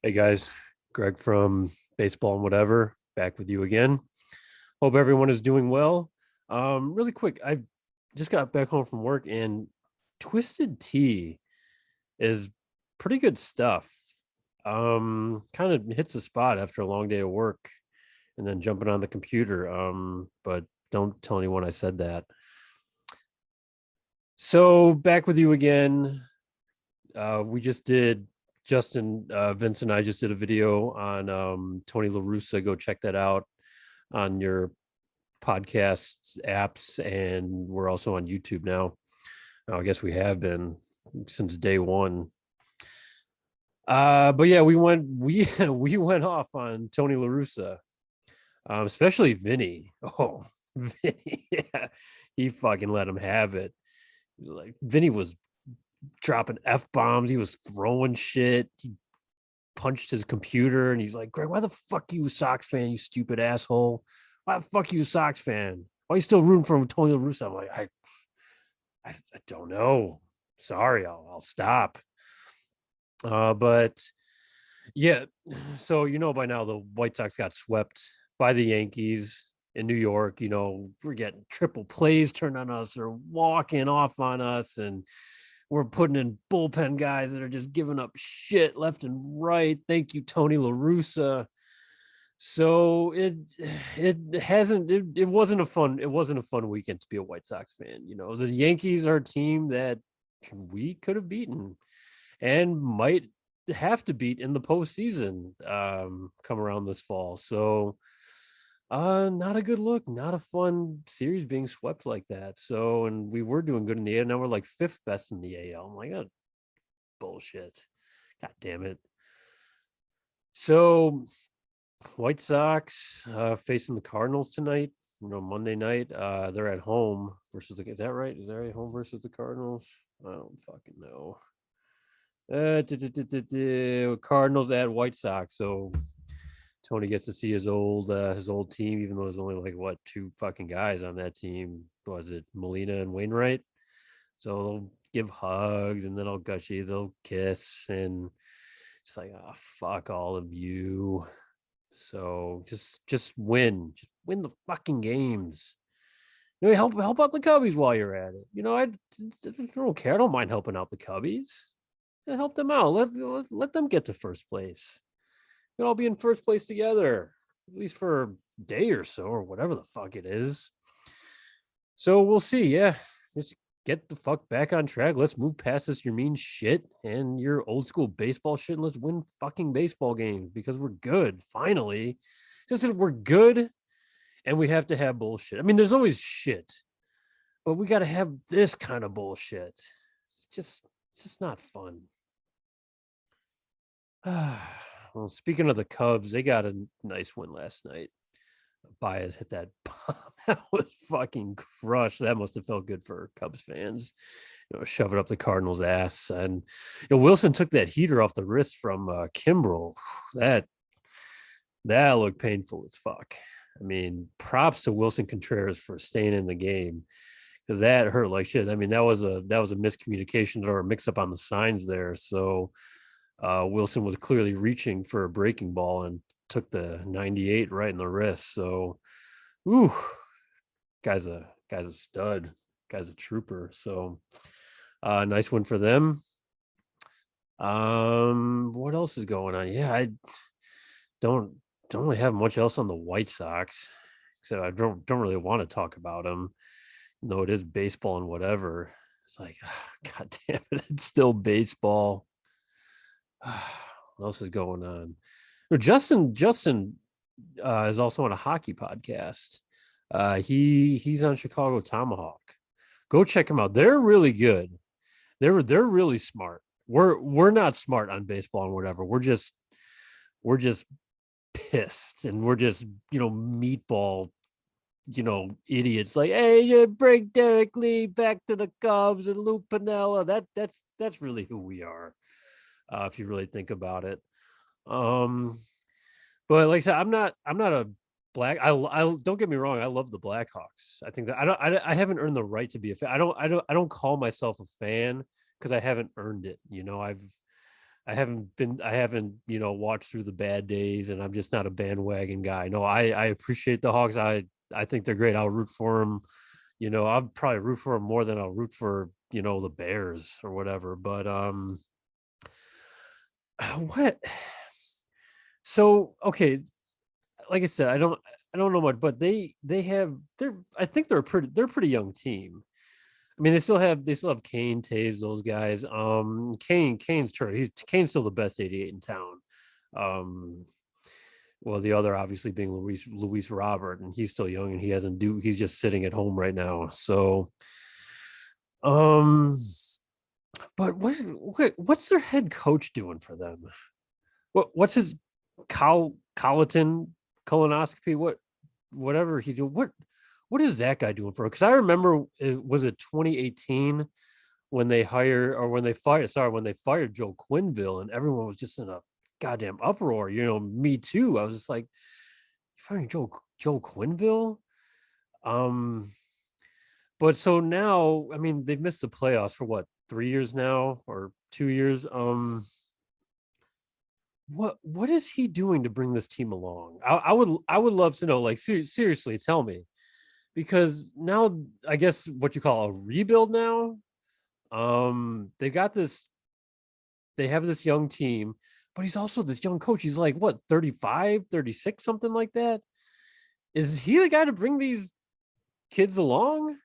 Hey guys, Greg from Baseball and Whatever, back with you again. Hope everyone is doing well. Really quick, I just got back home from work and Twisted Tea is pretty good stuff. Kind of hits the spot after a long day of work and then jumping on the computer. But don't tell anyone I said that. So back with you again. We just did Justin, Vince and I just did a video on Tony La Russa. Go check that out on your podcasts apps, and we're also on YouTube now. I guess we have been since day one. But yeah, we went off on Tony La Russa, especially Vinny. Oh, Vinny, yeah, he fucking let him have it. Like Vinny was dropping f bombs. He was throwing shit. He punched his computer, and he's like, "Greg, why the fuck you a Sox fan? You stupid asshole! Why the fuck you a Sox fan? Why you still rooting for Tony La Russa?" I'm like, I don't know. Sorry, I'll stop. But yeah, so by now the White Sox got swept by the Yankees in New York. We're getting triple plays turned on us or walking off on us, and we're putting in bullpen guys that are just giving up shit left and right. Thank you, Tony La Russa. So it wasn't a fun weekend to be a White Sox fan. The Yankees are a team that we could have beaten and might have to beat in the postseason come around this fall. So not a good look, not a fun series being swept like that. So, and we were doing good in the AL. Now we're like fifth best in the AL. I'm like, oh, bullshit. God damn it. So, White Sox facing the Cardinals tonight. Monday night. They're at home versus is that right? Is that right? Home versus the Cardinals? I don't fucking know. Cardinals at White Sox. So Tony gets to see his old team, even though there's only like what two fucking guys on that team. Was it Molina and Wainwright? So they'll give hugs and then I'll gushy, they'll kiss and it's like, oh fuck all of you. So just win the fucking games. Help out the Cubbies while you're at it. I don't care. I don't mind helping out the Cubbies. Help them out. Let them get to first place. We'll all be in first place together, at least for a day or so, or whatever the fuck it is. So we'll see. Yeah, just get the fuck back on track. Let's move past this your mean shit and your old school baseball shit, and let's win fucking baseball games because we're good. Finally, just that we're good, and we have to have bullshit. I mean, there's always shit, but we got to have this kind of bullshit. It's just not fun. Well, speaking of the Cubs, they got a nice win last night. Baez hit that bomb. That was fucking crushed. That must have felt good for Cubs fans. Shove it up the Cardinals' ass. And Wilson took that heater off the wrist from Kimbrel. That looked painful as fuck. I mean, props to Wilson Contreras for staying in the game because that hurt like shit. I mean, that was a miscommunication or a mix up on the signs there. So Wilson was clearly reaching for a breaking ball and took the 98 right in the wrist. So, ooh, guy's a stud. Guy's a trooper. So, nice win for them. What else is going on? Yeah, I don't don't really have much else on the White Sox. So I don't really want to talk about them. No, it is baseball and whatever. It's like, God damn it, it's still baseball. What else is going on? Justin is also on a hockey podcast. He's on Chicago Tomahawk. Go check him out. They're really good. They're really smart. We're not smart on baseball and whatever. We're just pissed and we're just meatball idiots like, hey, you bring Derek Lee back to the Cubs and Lou Piniella. That's really who we are, if you really think about it. Um, but like I said, I'm not a black. I don't get me wrong. I love the Blackhawks. I think that I haven't earned the right to be a fan. I don't call myself a fan because I haven't earned it. I haven't, watched through the bad days, and I'm just not a bandwagon guy. No, I appreciate the Hawks. I think they're great. I'll root for them. I'll probably root for them more than I'll root for, the Bears or whatever. But what? So okay, like I said, I don't know much, but I think they're a pretty young team. I mean, they still have Kane, Taves, those guys. Kane's still the best 88 in town. Um, well, the other obviously being Luis Robert, and he's still young and he's just sitting at home right now. So, um, but what's their head coach doing for them? What's his Colliton colonoscopy? Whatever he's doing. What is that guy doing for? Because I remember was it 2018 when they fired Joe Quinville, and everyone was just in a goddamn uproar. Me too. I was just like, you firing Joe Quinville? Um, but so now, I mean, they've missed the playoffs for what, 3 years now or 2 years? What is he doing to bring this team along? I would love to know. Like, seriously, tell me, because now I guess what you call a rebuild now. They got this. They have this young team, but he's also this young coach. He's like what, 35, 36, something like that. Is he the guy to bring these kids along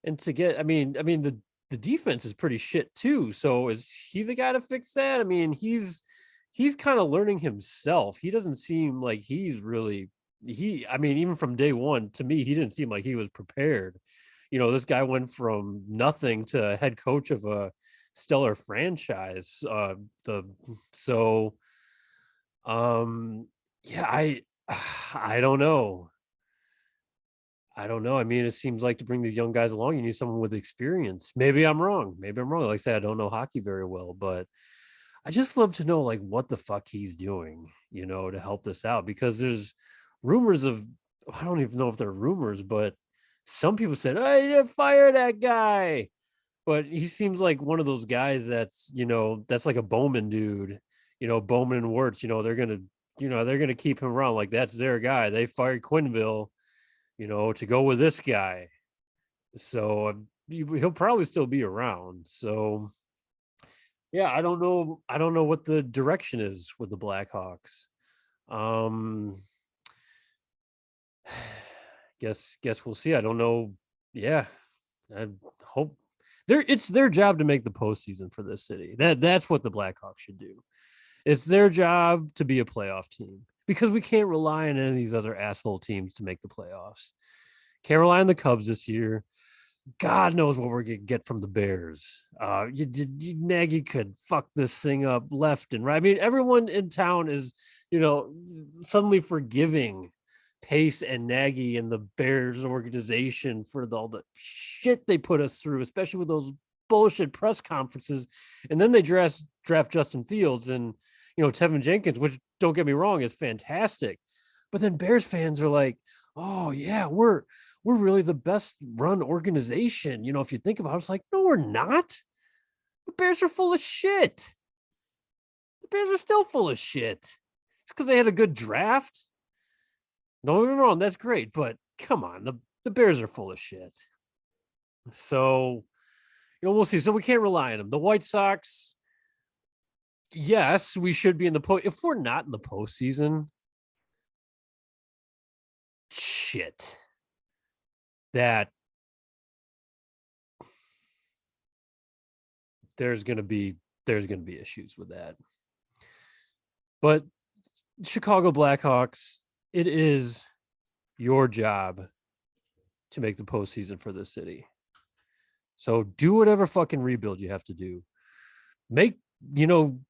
and to get? I mean the defense is pretty shit too. So is he the guy to fix that? I mean, he's kind of learning himself. He doesn't seem like he's really he. I mean, even from day one, to me, he didn't seem like he was prepared. This guy went from nothing to head coach of a stellar franchise. The so yeah, I don't know. I don't know. I mean, it seems like to bring these young guys along, you need someone with experience. Maybe I'm wrong. Maybe I'm wrong. Like I said, I don't know hockey very well, but I just love to know like what the fuck he's doing, to help this out, because there's rumors of, I don't even know if they're rumors, but some people said, "Hey, yeah, fire that guy." But he seems like one of those guys that's like a Bowman dude, Bowman and Wirtz, they're gonna keep him around, like that's their guy. They fired Quinville, to go with this guy. So he'll probably still be around. So yeah, I don't know what the direction is with the Blackhawks. Um guess we'll see. I don't know. Yeah. I hope it's their job to make the postseason for this city. That's what the Blackhawks should do. It's their job to be a playoff team, because we can't rely on any of these other asshole teams to make the playoffs. Can't rely on the Cubs this year. God knows what we're gonna get from the Bears. Nagy could fuck this thing up left and right. I mean, everyone in town is, suddenly forgiving Pace and Nagy and the Bears organization for all the shit they put us through, especially with those bullshit press conferences. And then they draft Justin Fields and Tevin Jenkins, which, don't get me wrong, is fantastic. But then Bears fans are like, "Oh yeah, we're really the best run organization." If you think about it, it's like, no, we're not. The Bears are full of shit. The Bears are still full of shit. It's because they had a good draft. Don't get me wrong, that's great, but come on, the Bears are full of shit. So, we'll see. So we can't rely on them. The White Sox, yes, we should be in the post. If we're not in the postseason, shit. That there's gonna be issues with that. But Chicago Blackhawks, it is your job to make the postseason for this city. So do whatever fucking rebuild you have to do.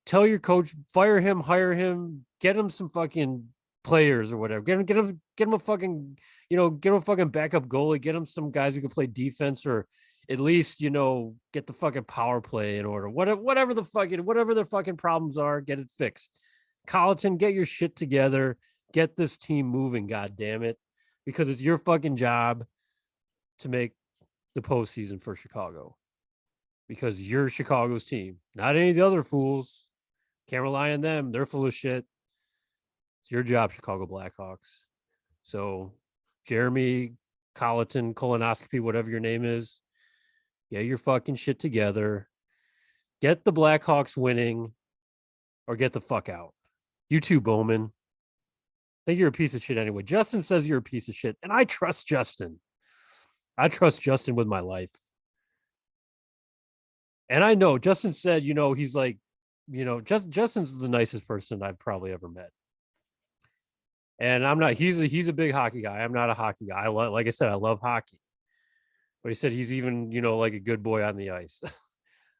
Tell your coach, fire him, hire him, get him some fucking players or whatever. Get him a fucking, get him a fucking backup goalie, get him some guys who can play defense, or at least, get the fucking power play in order. Whatever their fucking problems are, get it fixed. Colliton, get your shit together. Get this team moving, god damn it. Because it's your fucking job to make the postseason for Chicago. Because you're Chicago's team, not any of the other fools. Can't rely on them. They're full of shit. It's your job, Chicago Blackhawks. So, Jeremy Colliton, colonoscopy, whatever your name is, get your fucking shit together. Get the Blackhawks winning or get the fuck out. You too, Bowman. I think you're a piece of shit anyway. Justin says you're a piece of shit, and I trust Justin. I trust Justin with my life. And I know Justin said, he's like, Justin's the nicest person I've probably ever met. And I'm not, he's a big hockey guy. I'm not a hockey guy. Like I said, I love hockey. But he said he's even, like a good boy on the ice.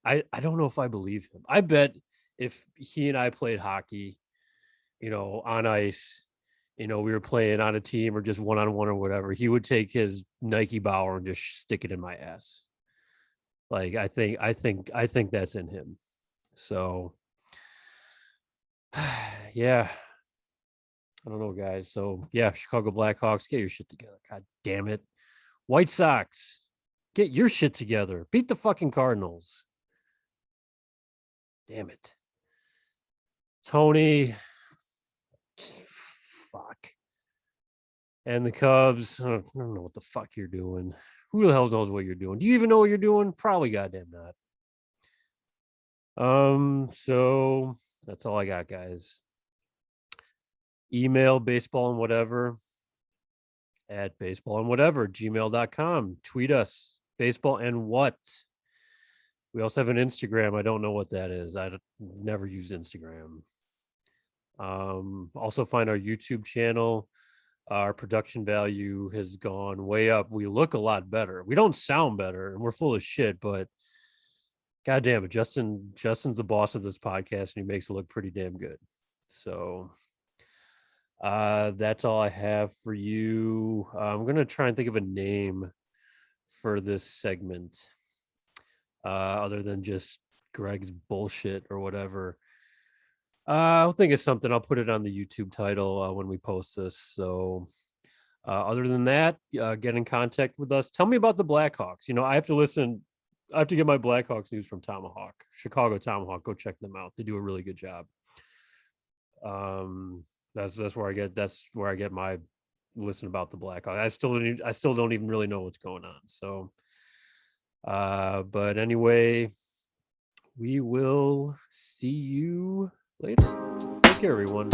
I don't know if I believe him. I bet if he and I played hockey, on ice, we were playing on a team or just one-on-one or whatever, he would take his Nike Bauer and just stick it in my ass. Like, I think that's in him. So, yeah. I don't know, guys. So, yeah, Chicago Blackhawks, get your shit together. God damn it. White Sox, get your shit together. Beat the fucking Cardinals. Damn it. Tony, fuck. And the Cubs, I don't know what the fuck you're doing. Who the hell knows what you're doing? Do you even know what you're doing? Probably goddamn not. So that's all I got, guys. Email baseball and whatever at gmail.com. Tweet us, baseball and what. We also have an Instagram. I don't know what that is. I never use Instagram. Also find our YouTube channel. Our production value has gone way up. We look a lot better. We don't sound better, and we're full of shit, but God damn it, Justin's the boss of this podcast, and he makes it look pretty damn good. So that's all I have for you. I'm gonna try and think of a name for this segment, other than just Greg's bullshit or whatever. I'll think of something. I'll put it on the YouTube title when we post this. So, other than that, get in contact with us. Tell me about the Blackhawks. I have to listen. I have to get my Blackhawks news from Tomahawk, Chicago Tomahawk. Go check them out. They do a really good job. That's where I get my listen about the Blackhawks. I still don't even really know what's going on. So, but anyway, we will see you later. Take care, everyone.